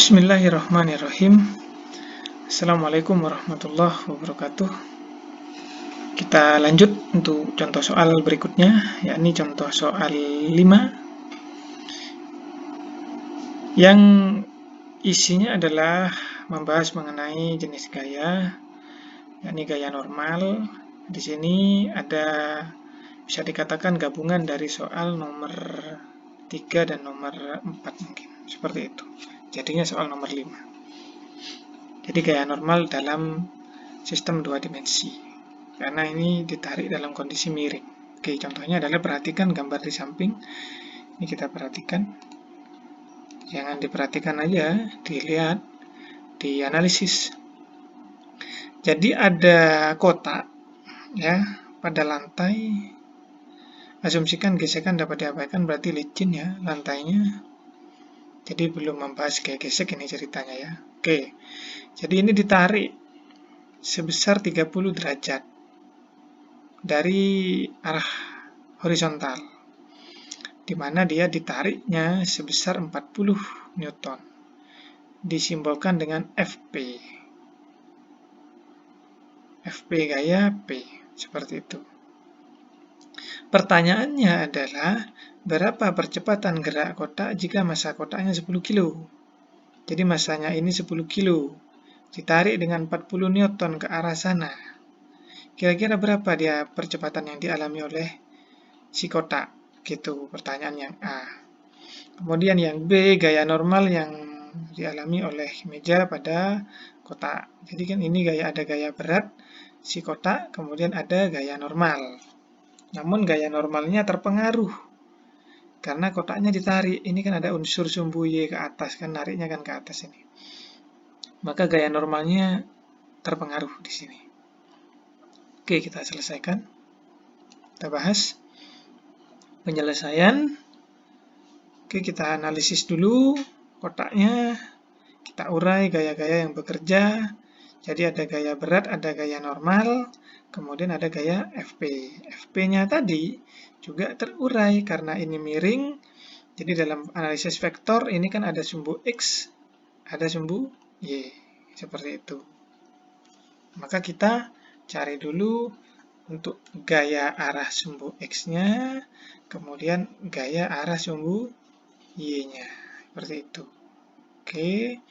Bismillahirrahmanirrahim. Assalamualaikum warahmatullahi wabarakatuh. Kita lanjut untuk contoh soal berikutnya, yakni contoh soal 5 yang isinya adalah membahas mengenai jenis gaya, yakni gaya normal. Di sini ada, bisa dikatakan gabungan dari soal nomor 3 dan nomor 4 mungkin, seperti itu. Jadinya soal nomor 5. Jadi gaya normal dalam sistem 2 dimensi. Karena ini ditarik dalam kondisi miring. Oke, contohnya adalah perhatikan gambar di samping. Ini kita perhatikan. Jangan diperhatikan aja, dilihat, dianalisis. Jadi ada kotak ya pada lantai. Asumsikan gesekan dapat diabaikan, berarti licin ya lantainya. Jadi belum membahas kayak gesek ini ceritanya ya. Oke. Jadi ini ditarik sebesar 30 derajat dari arah horizontal, di mana dia ditariknya sebesar 40 Newton, disimbolkan dengan FP. FP gaya P, seperti itu. Pertanyaannya adalah, berapa percepatan gerak kotak jika massa kotaknya 10 kilo? Jadi massanya ini 10 kilo, ditarik dengan 40 Newton ke arah sana. Kira-kira berapa dia percepatan yang dialami oleh si kotak? Gitu pertanyaan yang A. Kemudian yang B, gaya normal yang dialami oleh meja pada kotak. Jadi kan ini ada gaya berat si kotak, kemudian ada gaya normal. Namun gaya normalnya terpengaruh karena kotaknya ditarik. Ini kan ada unsur sumbu Y ke atas, kan nariknya kan ke atas ini. Maka gaya normalnya terpengaruh di sini. Oke, kita selesaikan. Kita bahas penyelesaian. Oke, kita analisis dulu kotaknya. Kita urai gaya-gaya yang bekerja. Jadi ada gaya berat, ada gaya normal, kemudian ada gaya FP. FP-nya tadi juga terurai karena ini miring. Jadi dalam analisis vektor ini kan ada sumbu X, ada sumbu Y. Seperti itu. Maka kita cari dulu untuk gaya arah sumbu X-nya, kemudian gaya arah sumbu Y-nya. Seperti itu. Oke.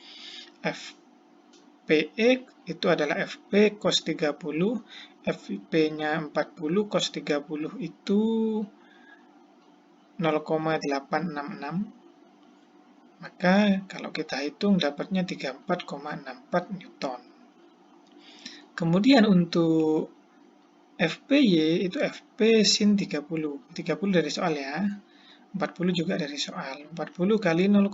FPX itu adalah FP cos 30, FP-nya 40, cos 30 itu 0,866. Maka kalau kita hitung dapatnya 34,64 Newton. Kemudian untuk FPY itu FP sin 30. 30 dari soal ya. 40 juga dari soal. 40 kali 0,5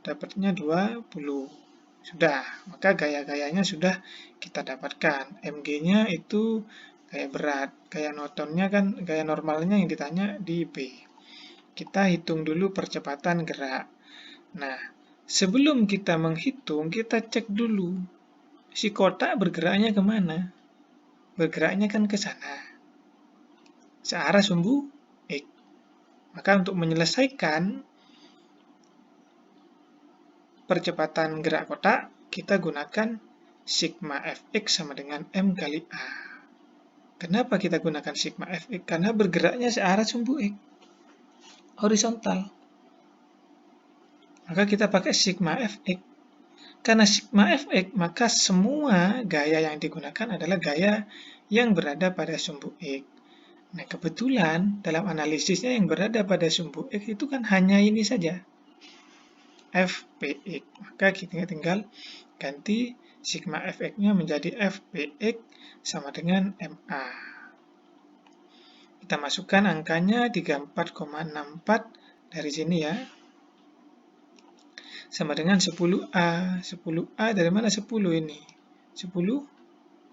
dapatnya 20. Sudah, maka gaya-gayanya sudah kita dapatkan. MG-nya itu gaya berat, gaya Newtonnya kan, gaya normalnya yang ditanya di B. Kita hitung dulu percepatan gerak. Nah, sebelum kita menghitung, kita cek dulu si kotak bergeraknya kemana. Bergeraknya kan ke sana, searah sumbu X. Maka untuk menyelesaikan percepatan gerak kotak, kita gunakan sigma Fx sama dengan M kali A. Kenapa kita gunakan sigma Fx? Karena bergeraknya searah sumbu X, horizontal. Maka kita pakai sigma Fx. Karena sigma Fx, maka semua gaya yang digunakan adalah gaya yang berada pada sumbu X. Nah, kebetulan dalam analisisnya yang berada pada sumbu X itu kan hanya ini saja, Fpx. Maka kita tinggal ganti sigma Fx-nya menjadi Fpx sama dengan MA. Kita masukkan angkanya 34,64 dari sini ya. Sama dengan 10A. 10A dari mana 10 ini? 10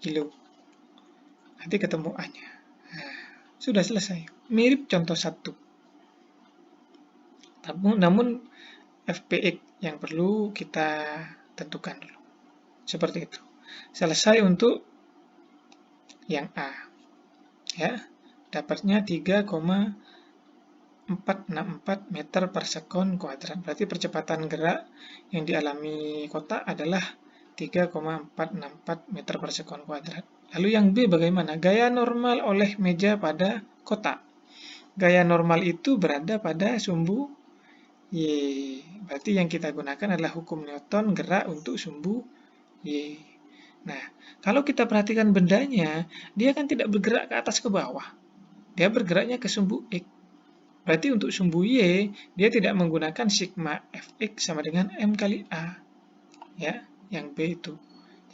kilo. Nanti ketemu A-nya. Nah, sudah selesai. Mirip contoh 1. Namun Fpx yang perlu kita tentukan dulu. Seperti itu. Selesai untuk yang A. Ya, dapatnya 3,64 464 meter per sekon kuadrat. Berarti percepatan gerak yang dialami kotak adalah 3,464 meter per sekon kuadrat. Lalu yang B bagaimana? Gaya normal oleh meja pada kotak. Gaya normal itu berada pada sumbu Y. Berarti yang kita gunakan adalah hukum Newton gerak untuk sumbu Y. Nah, kalau kita perhatikan bendanya, dia kan tidak bergerak ke atas ke bawah. Dia bergeraknya ke sumbu X. Berarti untuk sumbu Y, dia tidak menggunakan sigma Fx sama dengan M kali A. Ya, yang B itu.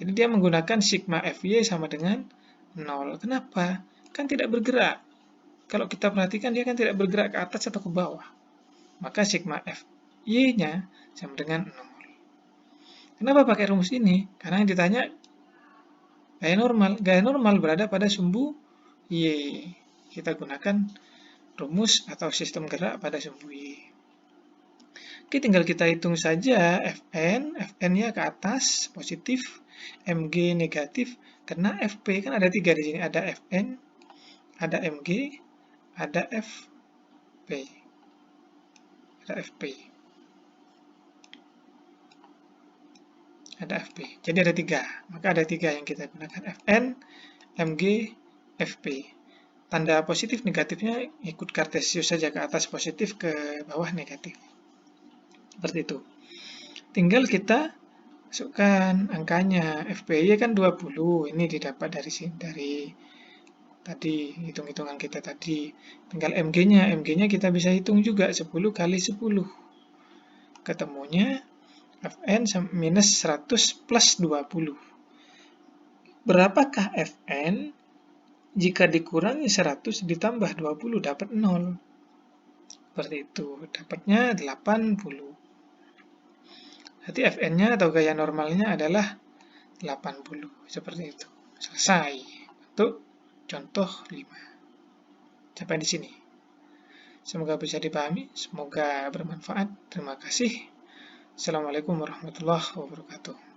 Jadi dia menggunakan sigma Fy sama dengan 0. Kenapa? Kan tidak bergerak. Kalau kita perhatikan dia kan tidak bergerak ke atas atau ke bawah. Maka sigma Fy-nya sama dengan 0. Kenapa pakai rumus ini? Karena yang ditanya gaya normal. Gaya normal berada pada sumbu Y. Kita gunakan rumus atau sistem gerak pada sumbu Y. Oke, tinggal kita hitung saja Fn. Fn-nya ke atas, positif. Mg negatif. Karena Fp kan ada 3 di sini. Ada Fn, ada Mg, ada Fp. Ada Fp. Ada Fp. Jadi ada 3. Maka ada 3 yang kita gunakan. Fn, Mg, Fp. Tanda positif negatifnya ikut kartesius saja, ke atas positif, ke bawah negatif. Seperti itu. Tinggal kita masukkan angkanya. Fp-nya kan 20. Ini didapat dari sini, dari tadi hitung-hitungan kita tadi. Tinggal Mg-nya. Mg-nya kita bisa hitung juga 10 kali 10. Ketemunya Fn minus 100 plus 20. Berapakah Fn jika dikurangi 100 ditambah 20 dapat 0? Seperti itu. Dapatnya 80. Berarti Fn-nya atau gaya normalnya adalah 80. Seperti itu. Selesai. Untuk contoh 5. Sampai di sini. Semoga bisa dipahami. Semoga bermanfaat. Terima kasih. Assalamualaikum warahmatullahi wabarakatuh.